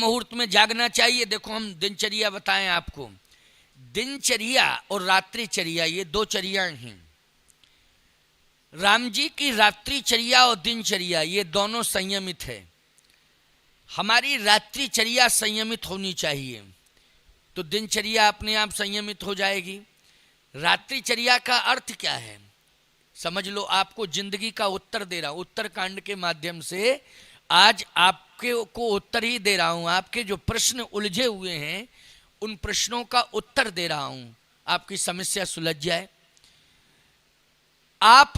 मुहूर्त में जागना चाहिए। देखो हम दिनचर्या बताएं आपको। दिनचर्या और रात्रिचर्या ये दो चर्याएं हैं। राम जी की रात्रिचर्या और दिनचर्या ये दोनों संयमित है। हमारी रात्रिचर्या संयमित होनी चाहिए तो दिनचर्या अपने आप संयमित हो जाएगी। रात्रिचर्या का अर्थ क्या है समझ लो। आपको जिंदगी का उत्तर दे रहा हूं, उत्तर कांड के माध्यम से आज आपके को उत्तर ही दे रहा हूं। आपके जो प्रश्न उलझे हुए हैं उन प्रश्नों का उत्तर दे रहा हूं, आपकी समस्या सुलझ जाए। आप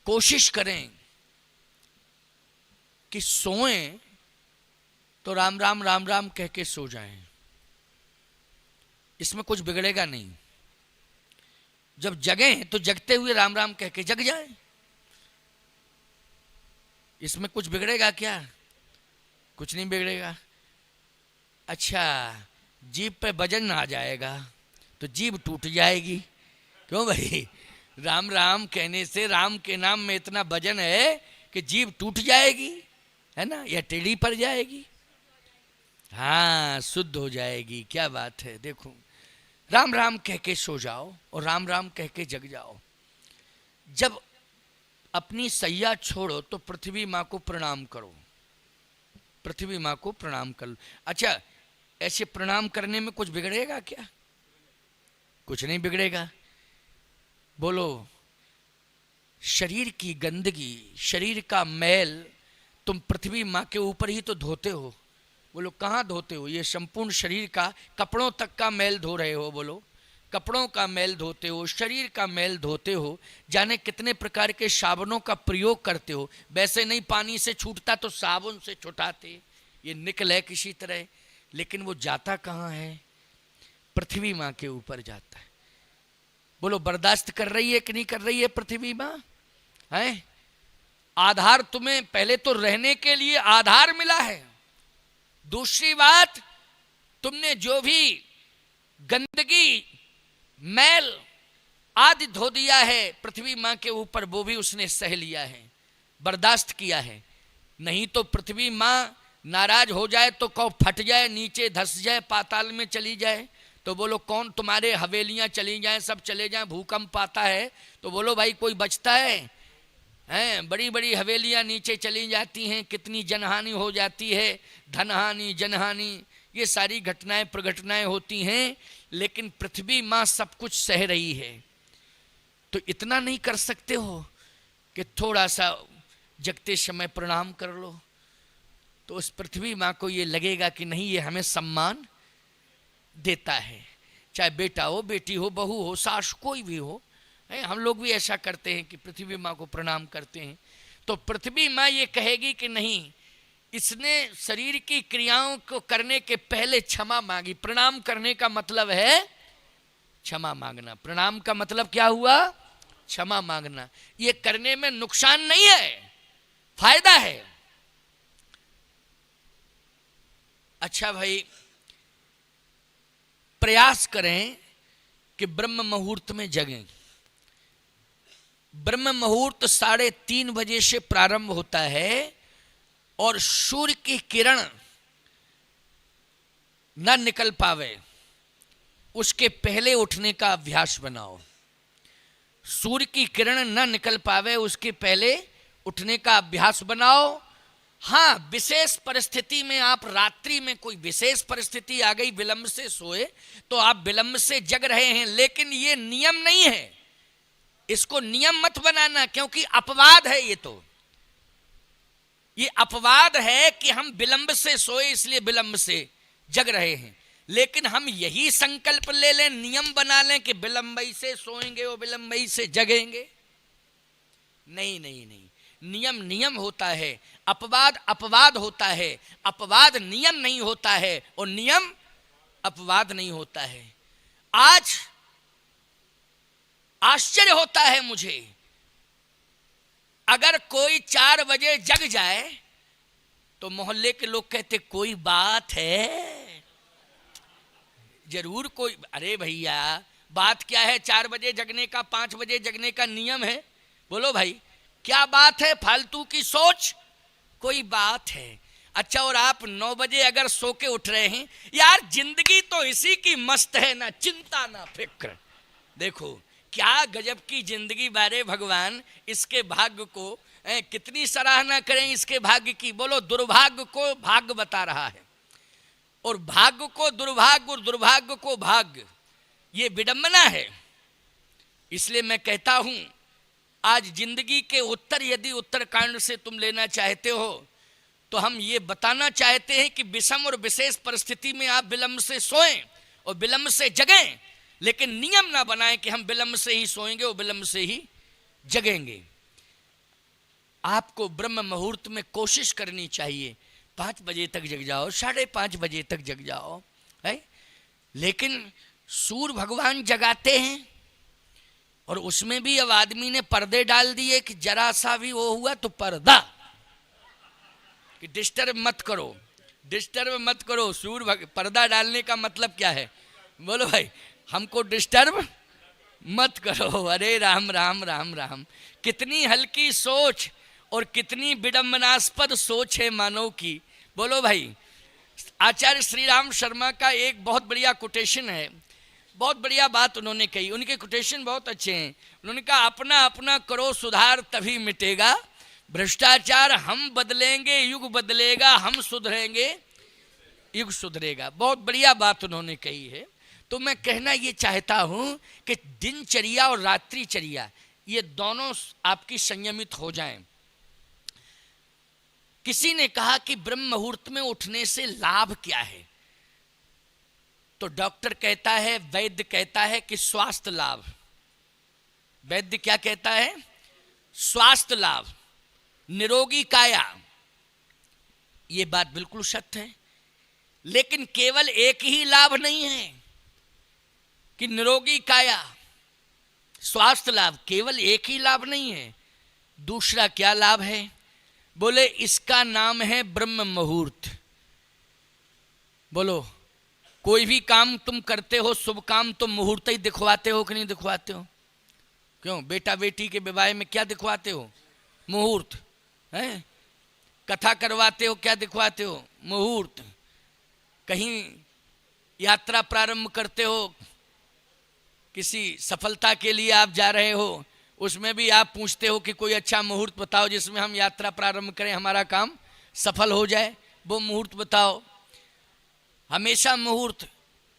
कोशिश करें कि सोएं तो राम राम राम राम कह के सो जाएं, इसमें कुछ बिगड़ेगा नहीं। जब जगें तो जगते हुए राम राम कह के जग जाएं, इसमें कुछ बिगड़ेगा क्या? कुछ नहीं बिगड़ेगा। अच्छा, जीभ पे वजन आ जाएगा तो जीभ टूट जाएगी। क्यों भाई? राम राम कहने से राम के नाम में इतना वजन है कि जीभ टूट जाएगी, है ना, या टेढ़ी पड़ जाएगी। हाँ, शुद्ध हो जाएगी। क्या बात है। देखो, राम राम कह के सो जाओ और राम राम कह के जग जाओ। जब अपनी सैया छोड़ो तो पृथ्वी माँ को प्रणाम करो, पृथ्वी माँ को प्रणाम करो। अच्छा, ऐसे प्रणाम करने में कुछ बिगड़ेगा क्या? कुछ नहीं बिगड़ेगा। बोलो, शरीर की गंदगी, शरीर का मैल तुम पृथ्वी माँ के ऊपर ही तो धोते हो। बोलो, कहाँ धोते हो? ये संपूर्ण शरीर का, कपड़ों तक का मैल धो रहे हो। बोलो, कपड़ों का मैल धोते हो, शरीर का मैल धोते हो। जाने कितने प्रकार के साबुनों का प्रयोग करते हो। वैसे नहीं पानी से छूटता तो साबुन से छुटाते, ये निकले किसी तरह। लेकिन वो जाता कहाँ है? पृथ्वी माँ के ऊपर जाता है। बोलो, बर्दाश्त कर रही है कि नहीं कर रही है पृथ्वी माँ? है आधार तुम्हें, पहले तो रहने के लिए आधार मिला है। दूसरी बात, तुमने जो भी गंदगी, मैल आदि धो दिया है पृथ्वी माँ के ऊपर, वो भी उसने सह लिया है, बर्दाश्त किया है। नहीं तो पृथ्वी माँ नाराज हो जाए तो कौ फट जाए, नीचे धस जाए, पाताल में चली जाए तो बोलो कौन? तुम्हारे हवेलियां चली जाएं, सब चले जाएं, भूकंप आता है तो बोलो भाई कोई बचता है? हैं, बड़ी बड़ी हवेलियां नीचे चली जाती हैं, कितनी जनहानि हो जाती है, धनहानि, जनहानि, ये सारी घटनाएं प्रघटनाएं होती हैं। लेकिन पृथ्वी माँ सब कुछ सह रही है। तो इतना नहीं कर सकते हो कि थोड़ा सा जगते समय प्रणाम कर लो? तो उस पृथ्वी माँ को ये लगेगा कि नहीं, ये हमें सम्मान देता है। चाहे बेटा हो, बेटी हो, बहू हो, सास, कोई भी हो। हम लोग भी ऐसा करते हैं कि पृथ्वी माँ को प्रणाम करते हैं। तो पृथ्वी माँ ये कहेगी कि नहीं, इसने शरीर की क्रियाओं को करने के पहले क्षमा मांगी। प्रणाम करने का मतलब है क्षमा मांगना। प्रणाम का मतलब क्या हुआ? क्षमा मांगना। ये करने में नुकसान नहीं है, फायदा है। अच्छा भाई, प्रयास करें कि ब्रह्म मुहूर्त में जगें। ब्रह्म मुहूर्त 3:30 बजे से प्रारंभ होता है और सूर्य की किरण न निकल पावे उसके पहले उठने का अभ्यास बनाओ। सूर्य की किरण न निकल पावे उसके पहले उठने का अभ्यास बनाओ। हाँ, विशेष परिस्थिति में, आप रात्रि में कोई विशेष परिस्थिति आ गई, विलंब से सोए तो आप विलंब से जग रहे हैं, लेकिन ये नियम नहीं है। इसको नियम मत बनाना, क्योंकि अपवाद है। ये अपवाद है कि हम विलंब से सोए इसलिए विलंब से जग रहे हैं। लेकिन हम यही संकल्प ले लें, नियम बना लें कि विलंबई से सोएंगे और विलंबई से जगेंगे। नहीं नहीं नहीं, नियम नियम होता है, अपवाद अपवाद होता है। अपवाद नियम नहीं होता है और नियम अपवाद नहीं होता है। आज आश्चर्य होता है मुझे, अगर कोई 4 बजे जग जाए तो मोहल्ले के लोग कहते कोई बात है, जरूर कोई। अरे भैया, बात क्या है? 4 बजे जगने का, 5 बजे जगने का नियम है। बोलो भाई, क्या बात है? फालतू की सोच, कोई बात है? अच्छा, और आप 9 बजे अगर सो के उठ रहे हैं, यार जिंदगी तो इसी की मस्त है, ना चिंता ना फिक्र। देखो क्या गजब की जिंदगी बारे भगवान, इसके भाग्य को कितनी सराहना करें इसके भाग्य की। बोलो, दुर्भाग्य को भाग्य बता रहा है, और भाग्य को दुर्भाग्य, और दुर्भाग्य को भाग्य, ये विडंबना है। इसलिए मैं कहता हूं, आज जिंदगी के उत्तर यदि उत्तरकांड से तुम लेना चाहते हो, तो हम ये बताना चाहते हैं कि विषम और विशेष परिस्थिति में आप विलंब से सोएं और विलंब से जगें, लेकिन नियम ना बनाएं कि हम विलंब से ही सोएंगे और विलंब से ही जगेंगे। आपको ब्रह्म मुहूर्त में कोशिश करनी चाहिए, 5 बजे तक जग जाओ, 5:30 बजे तक जग जाओ, है। लेकिन सूर्य भगवान जगाते हैं, और उसमें भी अब आदमी ने पर्दे डाल दिए कि जरा सा भी वो हुआ तो पर्दा, कि डिस्टर्ब मत करो, डिस्टर्ब मत करो। सूर्य पर्दा डालने का मतलब क्या है? बोलो भाई, हमको डिस्टर्ब मत करो। अरे राम राम राम राम, कितनी हल्की सोच और कितनी विडंबनास्पद सोच है मानव की। बोलो भाई, आचार्य श्री राम शर्मा का एक बहुत बढ़िया कोटेशन है, बहुत बढ़िया बात उन्होंने कही। उनके कोटेशन बहुत अच्छे हैं। उन्होंने कहा, अपना अपना करो सुधार तभी मिटेगा भ्रष्टाचार, हम बदलेंगे युग बदलेगा, हम सुधरेंगे युग सुधरेगा। बहुत बढ़िया बात उन्होंने कही है। तो मैं कहना ये चाहता हूं कि दिनचर्या और रात्रिचर्या ये दोनों आपकी संयमित हो जाएं। किसी ने कहा कि ब्रह्म मुहूर्त में उठने से लाभ क्या है, तो डॉक्टर कहता है, वैद्य कहता है कि स्वास्थ्य लाभ। वैद्य क्या कहता है? स्वास्थ्य लाभ, निरोगी काया। ये बात बिल्कुल सत्य है, लेकिन केवल एक ही लाभ नहीं है कि निरोगी काया, स्वास्थ्य लाभ, केवल एक ही लाभ नहीं है। दूसरा क्या लाभ है? बोले, इसका नाम है ब्रह्म मुहूर्त। बोलो, कोई भी काम तुम करते हो, शुभ काम, तो मुहूर्त ही दिखवाते हो कि नहीं दिखवाते हो? क्यों? बेटा बेटी के विवाह में क्या दिखवाते हो? मुहूर्त है। कथा करवाते हो, क्या दिखवाते हो? मुहूर्त। कहीं यात्रा प्रारंभ करते हो, किसी सफलता के लिए आप जा रहे हो, उसमें भी आप पूछते हो कि कोई अच्छा मुहूर्त बताओ जिसमें हम यात्रा प्रारंभ करें, हमारा काम सफल हो जाए, वो मुहूर्त बताओ। हमेशा मुहूर्त।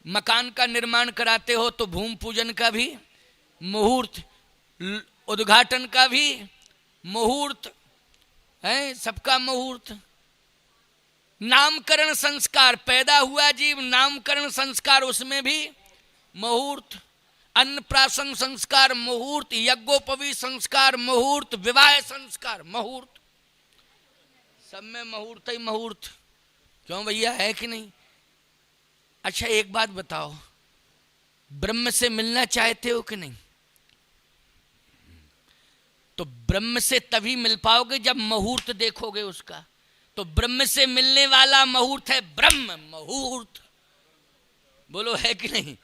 मकान का निर्माण कराते हो तो भूमि पूजन का भी मुहूर्त, उद्घाटन का भी मुहूर्त है, सबका मुहूर्त। नामकरण संस्कार, पैदा हुआ जीव, नामकरण संस्कार, उसमें भी मुहूर्त। अन्नप्राशन संस्कार मुहूर्त, यज्ञोपवी संस्कार मुहूर्त, विवाह संस्कार मुहूर्त, सब में मुहूर्त ही मुहूर्त। क्यों भैया, है कि नहीं? अच्छा एक बात बताओ, ब्रह्म से मिलना चाहते हो कि नहीं? तो ब्रह्म से तभी मिल पाओगे जब मुहूर्त देखोगे उसका। तो ब्रह्म से मिलने वाला मुहूर्त है ब्रह्म मुहूर्त। बोलो, है कि नहीं?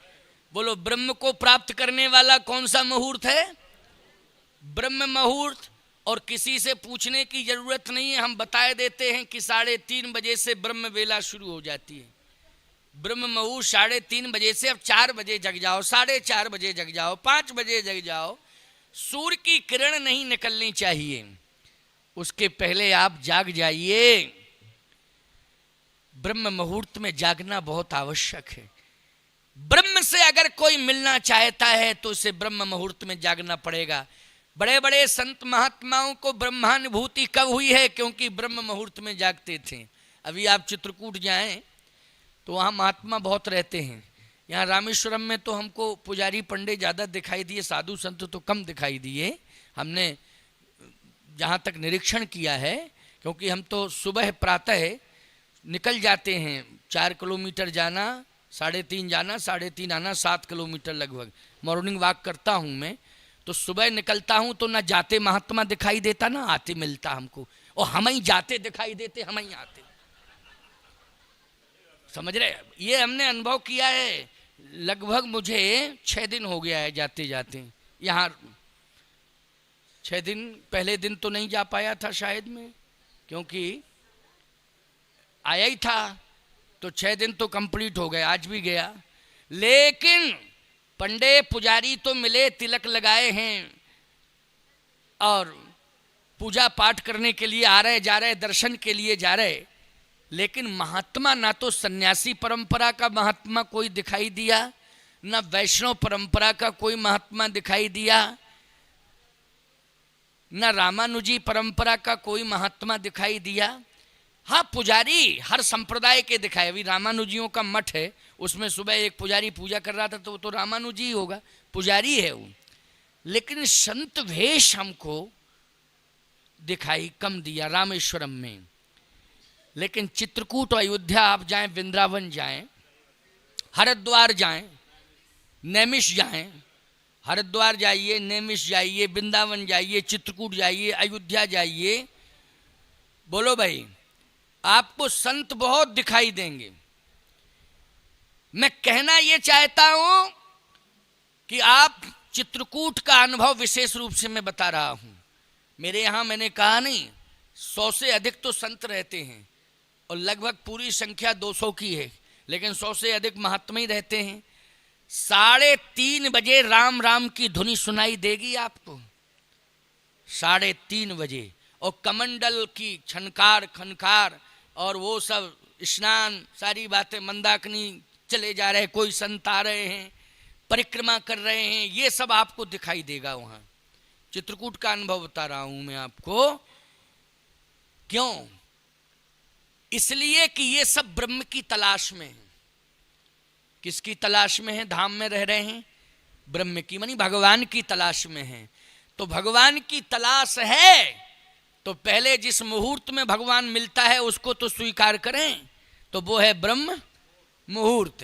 बोलो, ब्रह्म को प्राप्त करने वाला कौन सा मुहूर्त है? ब्रह्म मुहूर्त। और किसी से पूछने की जरूरत नहीं है, हम बताए देते हैं कि 3:30 बजे से ब्रह्म वेला शुरू हो जाती है। ब्रह्म मुहूर्त 3:30 बजे से। अब 4 बजे जग जाओ, 4:30 बजे जग जाओ, 5 बजे जग जाओ, सूर्य की किरण नहीं निकलनी चाहिए, उसके पहले आप जाग जाइए। ब्रह्म मुहूर्त में जागना बहुत आवश्यक है। ब्रह्म से अगर कोई मिलना चाहता है तो उसे ब्रह्म मुहूर्त में जागना पड़ेगा। बड़े बड़े संत महात्माओं को ब्रह्मानुभूति कब हुई है? क्योंकि ब्रह्म मुहूर्त में जागते थे। अभी आप चित्रकूट जाएं तो वहाँ महात्मा बहुत रहते हैं। यहाँ रामेश्वरम में तो हमको पुजारी पंडे ज़्यादा दिखाई दिए, साधु संत तो कम दिखाई दिए, हमने जहाँ तक निरीक्षण किया है। क्योंकि हम तो सुबह प्रातः निकल जाते हैं, 4 किलोमीटर जाना, 3.5 जाना, 3.5 आना, 7 किलोमीटर लगभग मॉर्निंग वॉक करता हूँ मैं। तो सुबह निकलता हूँ तो ना जाते महात्मा दिखाई देता, ना आते मिलता हमको, और हम ही जाते दिखाई देते, हम ही आते। समझ रहे? ये हमने अनुभव किया है। लगभग मुझे 6 दिन हो गया है जाते जाते यहाँ। 6 दिन, पहले दिन तो नहीं जा पाया था शायद मैं, क्योंकि आया ही था, तो 6 दिन तो कंप्लीट हो गए, आज भी गया। लेकिन पंडे पुजारी तो मिले, तिलक लगाए हैं और पूजा पाठ करने के लिए आ रहे जा रहे, दर्शन के लिए जा रहे, लेकिन महात्मा ना तो सन्यासी परंपरा का महात्मा कोई दिखाई दिया, ना वैष्णव परंपरा का कोई महात्मा दिखाई दिया, ना रामानुजी परंपरा का कोई महात्मा दिखाई दिया। हाँ, पुजारी हर संप्रदाय के दिखाए। अभी रामानुजियों का मठ है, उसमें सुबह एक पुजारी पूजा कर रहा था, तो वो तो रामानुजी ही होगा, पुजारी है वो। लेकिन संत वेश हमको दिखाई कम दिया रामेश्वरम में। लेकिन चित्रकूट, अयोध्या आप जाएं, वृंदावन जाएं, हरिद्वार जाएं, नैमिष जाएं, हरिद्वार जाइए, नैमिष जाइए, वृंदावन जाइए, चित्रकूट जाइए, अयोध्या जाइए, बोलो भाई, आपको संत बहुत दिखाई देंगे। मैं कहना यह चाहता हूं कि आप चित्रकूट का अनुभव विशेष रूप से मैं बता रहा हूं। मेरे यहां मैंने कहा नहीं, 100 से अधिक तो संत रहते हैं और लगभग पूरी संख्या 200 की है, लेकिन 100 से अधिक महात्मा ही रहते हैं। 3:30 बजे राम राम की धुनी सुनाई देगी आपको, 3:30 बजे, और कमंडल की छनकार खनकार और वो सब स्नान, सारी बातें, मंदाकिनी चले जा रहे, कोई संत आ रहे हैं, परिक्रमा कर रहे हैं, ये सब आपको दिखाई देगा वहां। चित्रकूट का अनुभव बता रहा हूं मैं आपको। क्यों? इसलिए कि ये सब ब्रह्म की तलाश में है। किसकी तलाश में है? धाम में रह रहे हैं, ब्रह्म की, मानी भगवान की तलाश में है। तो भगवान की तलाश है तो पहले जिस मुहूर्त में भगवान मिलता है उसको तो स्वीकार करें, तो वो है ब्रह्म मुहूर्त।